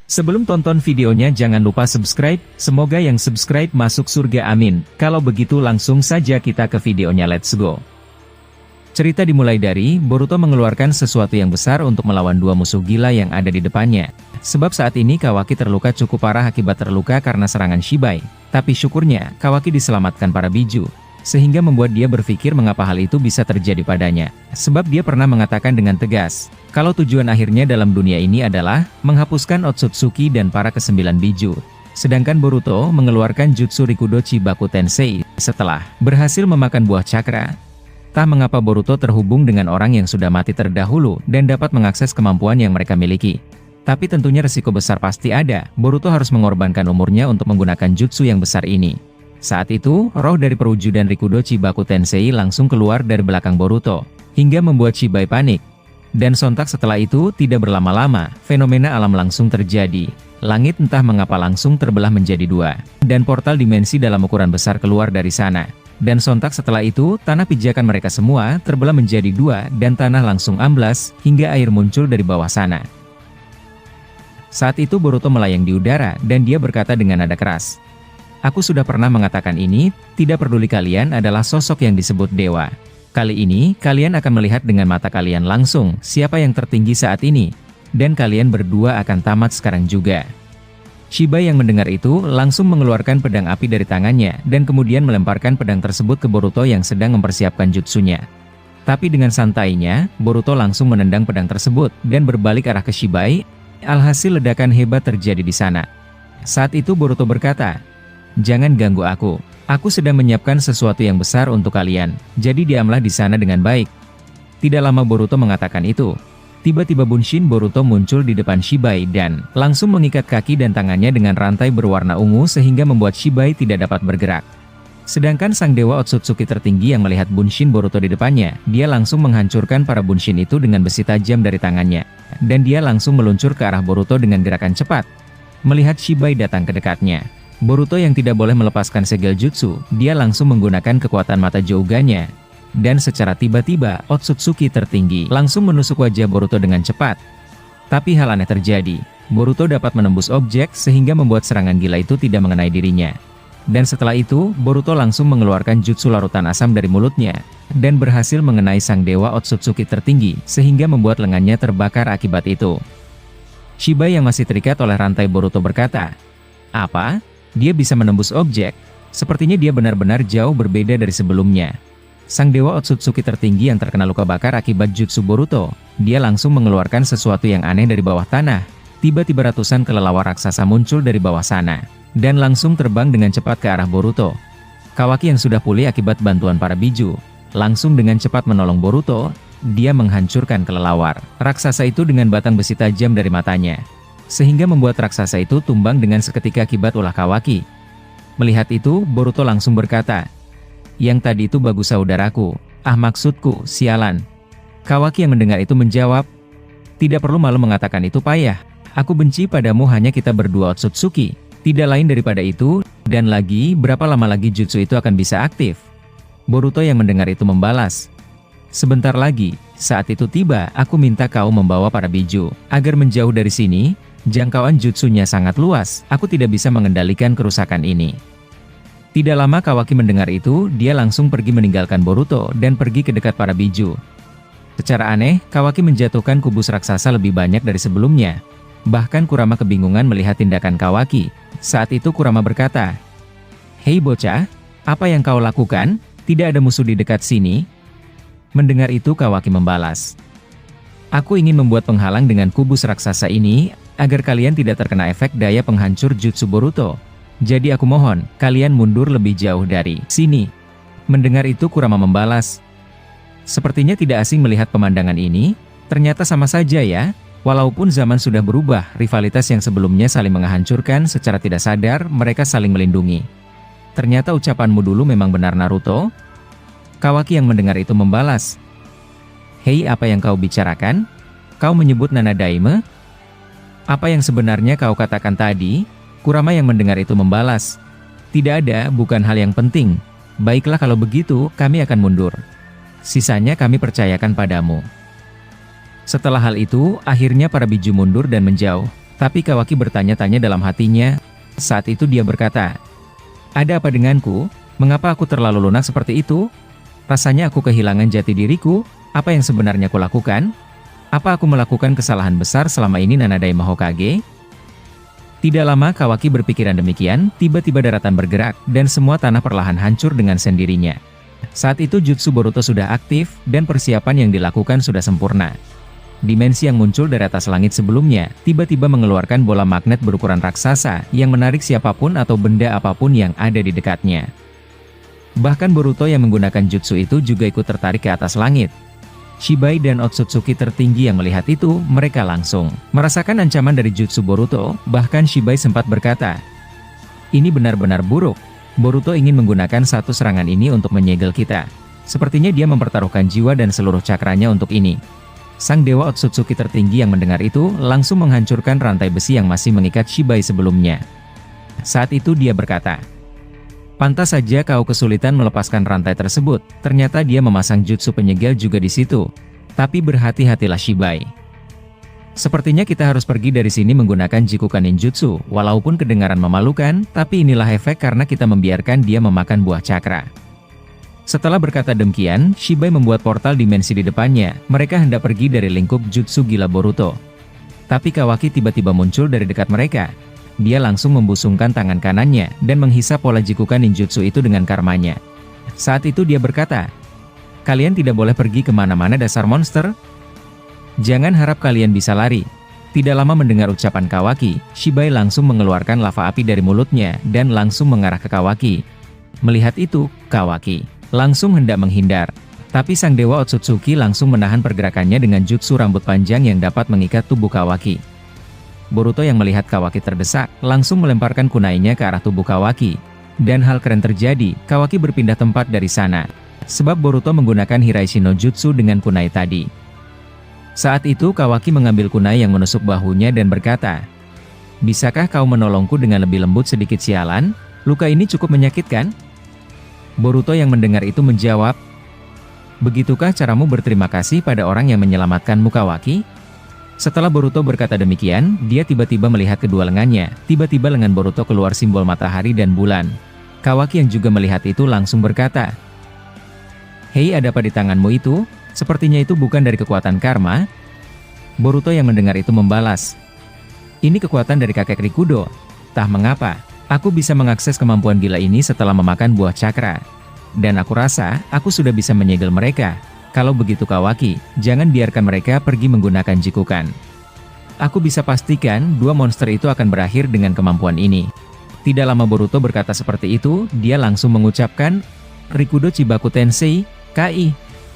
Sebelum tonton videonya jangan lupa subscribe, semoga yang subscribe masuk surga amin. Kalau begitu langsung saja kita ke videonya, let's go. Cerita dimulai dari, Boruto mengeluarkan sesuatu yang besar untuk melawan dua musuh gila yang ada di depannya. Sebab saat ini Kawaki terluka cukup parah akibat terluka karena serangan Shibai. Tapi syukurnya, Kawaki diselamatkan para biju. Sehingga membuat dia berpikir mengapa hal itu bisa terjadi padanya. Sebab dia pernah mengatakan dengan tegas, kalau tujuan akhirnya dalam dunia ini adalah menghapuskan Otsutsuki dan para kesembilan biju. Sedangkan Boruto mengeluarkan Jutsu Rikudo Chibaku Tensei setelah berhasil memakan buah cakra. Entah mengapa Boruto terhubung dengan orang yang sudah mati terdahulu dan dapat mengakses kemampuan yang mereka miliki. Tapi tentunya resiko besar pasti ada, Boruto harus mengorbankan umurnya untuk menggunakan jutsu yang besar ini. Saat itu, roh dari perwujudan Rikudo Chibaku Tensei langsung keluar dari belakang Boruto, hingga membuat Shibai panik. Dan sontak setelah itu, tidak berlama-lama, fenomena alam langsung terjadi. Langit entah mengapa langsung terbelah menjadi dua, dan portal dimensi dalam ukuran besar keluar dari sana. Dan sontak setelah itu, tanah pijakan mereka semua terbelah menjadi dua dan tanah langsung amblas, hingga air muncul dari bawah sana. Saat itu Boruto melayang di udara, dan dia berkata dengan nada keras. Aku sudah pernah mengatakan ini, tidak peduli kalian adalah sosok yang disebut dewa. Kali ini, kalian akan melihat dengan mata kalian langsung, siapa yang tertinggi saat ini. Dan kalian berdua akan tamat sekarang juga. Shibai yang mendengar itu, langsung mengeluarkan pedang api dari tangannya, dan kemudian melemparkan pedang tersebut ke Boruto yang sedang mempersiapkan jutsunya. Tapi dengan santainya, Boruto langsung menendang pedang tersebut, dan berbalik arah ke Shibai, alhasil ledakan hebat terjadi di sana. Saat itu Boruto berkata, jangan ganggu aku sedang menyiapkan sesuatu yang besar untuk kalian, jadi diamlah di sana dengan baik. Tidak lama Boruto mengatakan itu. Tiba-tiba Bunshin Boruto muncul di depan Shibai dan langsung mengikat kaki dan tangannya dengan rantai berwarna ungu sehingga membuat Shibai tidak dapat bergerak. Sedangkan sang dewa Otsutsuki tertinggi yang melihat Bunshin Boruto di depannya, dia langsung menghancurkan para Bunshin itu dengan besi tajam dari tangannya. Dan dia langsung meluncur ke arah Boruto dengan gerakan cepat. Melihat Shibai datang ke dekatnya, Boruto yang tidak boleh melepaskan segel jutsu, dia langsung menggunakan kekuatan mata Jouganya. Dan secara tiba-tiba, Otsutsuki tertinggi langsung menusuk wajah Boruto dengan cepat. Tapi hal aneh terjadi, Boruto dapat menembus objek sehingga membuat serangan gila itu tidak mengenai dirinya. Dan setelah itu, Boruto langsung mengeluarkan jutsu larutan asam dari mulutnya, dan berhasil mengenai sang dewa Otsutsuki tertinggi, sehingga membuat lengannya terbakar akibat itu. Shibai yang masih terikat oleh rantai Boruto berkata, apa? Dia bisa menembus objek? Sepertinya dia benar-benar jauh berbeda dari sebelumnya. Sang dewa Otsutsuki tertinggi yang terkena luka bakar akibat jutsu Boruto, dia langsung mengeluarkan sesuatu yang aneh dari bawah tanah. Tiba-tiba ratusan kelelawar raksasa muncul dari bawah sana, dan langsung terbang dengan cepat ke arah Boruto. Kawaki yang sudah pulih akibat bantuan para biju, langsung dengan cepat menolong Boruto, dia menghancurkan kelelawar raksasa itu dengan batang besi tajam dari matanya. Sehingga membuat raksasa itu tumbang dengan seketika akibat ulah Kawaki. Melihat itu, Boruto langsung berkata, yang tadi itu bagus saudaraku, maksudku, sialan. Kawaki yang mendengar itu menjawab, tidak perlu malu mengatakan itu payah, aku benci padamu hanya kita berdua Otsutsuki, tidak lain daripada itu, dan lagi, berapa lama lagi jutsu itu akan bisa aktif? Boruto yang mendengar itu membalas, sebentar lagi, saat itu tiba, aku minta kau membawa para biju, agar menjauh dari sini, jangkauan jutsunya sangat luas, aku tidak bisa mengendalikan kerusakan ini. Tidak lama Kawaki mendengar itu, dia langsung pergi meninggalkan Boruto dan pergi ke dekat para biju. Secara aneh, Kawaki menjatuhkan kubus raksasa lebih banyak dari sebelumnya. Bahkan Kurama kebingungan melihat tindakan Kawaki. Saat itu Kurama berkata, hei bocah, apa yang kau lakukan? Tidak ada musuh di dekat sini? Mendengar itu Kawaki membalas, aku ingin membuat penghalang dengan kubus raksasa ini, agar kalian tidak terkena efek daya penghancur jutsu Boruto. Jadi aku mohon, kalian mundur lebih jauh dari sini. Mendengar itu Kurama membalas, sepertinya tidak asing melihat pemandangan ini, ternyata sama saja ya, walaupun zaman sudah berubah, rivalitas yang sebelumnya saling menghancurkan secara tidak sadar, mereka saling melindungi. Ternyata ucapanmu dulu memang benar Naruto? Kawaki yang mendengar itu membalas, hei apa yang kau bicarakan? Kau menyebut Nana Daime? Apa yang sebenarnya kau katakan tadi? Kurama yang mendengar itu membalas, tidak ada, bukan hal yang penting. Baiklah kalau begitu, kami akan mundur. Sisanya kami percayakan padamu. Setelah hal itu, akhirnya para biju mundur dan menjauh. Tapi Kawaki bertanya-tanya dalam hatinya. Saat itu dia berkata, "Ada apa denganku? Mengapa aku terlalu lunak seperti itu? Rasanya aku kehilangan jati diriku. Apa yang sebenarnya aku lakukan? Apa aku melakukan kesalahan besar selama ini, Nanadai Mahokage?" Tidak lama Kawaki berpikiran demikian, tiba-tiba daratan bergerak, dan semua tanah perlahan hancur dengan sendirinya. Saat itu jutsu Boruto sudah aktif, dan persiapan yang dilakukan sudah sempurna. Dimensi yang muncul dari atas langit sebelumnya, tiba-tiba mengeluarkan bola magnet berukuran raksasa, yang menarik siapapun atau benda apapun yang ada di dekatnya. Bahkan Boruto yang menggunakan jutsu itu juga ikut tertarik ke atas langit. Shibai dan Otsutsuki tertinggi yang melihat itu, mereka langsung merasakan ancaman dari jutsu Boruto, bahkan Shibai sempat berkata, "Ini benar-benar buruk. Boruto ingin menggunakan satu serangan ini untuk menyegel kita. Sepertinya dia mempertaruhkan jiwa dan seluruh cakranya untuk ini." Sang dewa Otsutsuki tertinggi yang mendengar itu, langsung menghancurkan rantai besi yang masih mengikat Shibai sebelumnya. Saat itu dia berkata, "Pantas saja kau kesulitan melepaskan rantai tersebut, ternyata dia memasang jutsu penyegel juga di situ. Tapi berhati-hatilah Shibai. Sepertinya kita harus pergi dari sini menggunakan Jikukan Ninjutsu, walaupun kedengaran memalukan, tapi inilah efek karena kita membiarkan dia memakan buah cakra." Setelah berkata demikian, Shibai membuat portal dimensi di depannya. Mereka hendak pergi dari lingkup jutsu gila Boruto. Tapi Kawaki tiba-tiba muncul dari dekat mereka. Dia langsung membusungkan tangan kanannya, dan menghisap pola Jikukan Ninjutsu itu dengan karmanya. Saat itu dia berkata, "Kalian tidak boleh pergi kemana-mana dasar monster. Jangan harap kalian bisa lari." Tidak lama mendengar ucapan Kawaki, Shibai langsung mengeluarkan lava api dari mulutnya, dan langsung mengarah ke Kawaki. Melihat itu, Kawaki langsung hendak menghindar. Tapi sang dewa Otsutsuki langsung menahan pergerakannya dengan jutsu rambut panjang yang dapat mengikat tubuh Kawaki. Boruto yang melihat Kawaki terdesak, langsung melemparkan kunainya ke arah tubuh Kawaki. Dan hal keren terjadi, Kawaki berpindah tempat dari sana. Sebab Boruto menggunakan Hiraishi no Jutsu dengan kunai tadi. Saat itu Kawaki mengambil kunai yang menusuk bahunya dan berkata, "Bisakah kau menolongku dengan lebih lembut sedikit sialan? Luka ini cukup menyakitkan?" Boruto yang mendengar itu menjawab, "Begitukah caramu berterima kasih pada orang yang menyelamatkanmu, Kawaki?" Setelah Boruto berkata demikian, dia tiba-tiba melihat kedua lengannya. Tiba-tiba lengan Boruto keluar simbol matahari dan bulan. Kawaki yang juga melihat itu langsung berkata, "Hei, ada apa di tanganmu itu? Sepertinya itu bukan dari kekuatan karma." Boruto yang mendengar itu membalas, "Ini kekuatan dari kakek Rikudo. Entah mengapa, aku bisa mengakses kemampuan gila ini setelah memakan buah cakra. Dan aku rasa, aku sudah bisa menyegel mereka. Kalau begitu Kawaki, jangan biarkan mereka pergi menggunakan Jikukan. Aku bisa pastikan, dua monster itu akan berakhir dengan kemampuan ini." Tidak lama Boruto berkata seperti itu, dia langsung mengucapkan, "Rikudo Chibaku Tensei, Kai."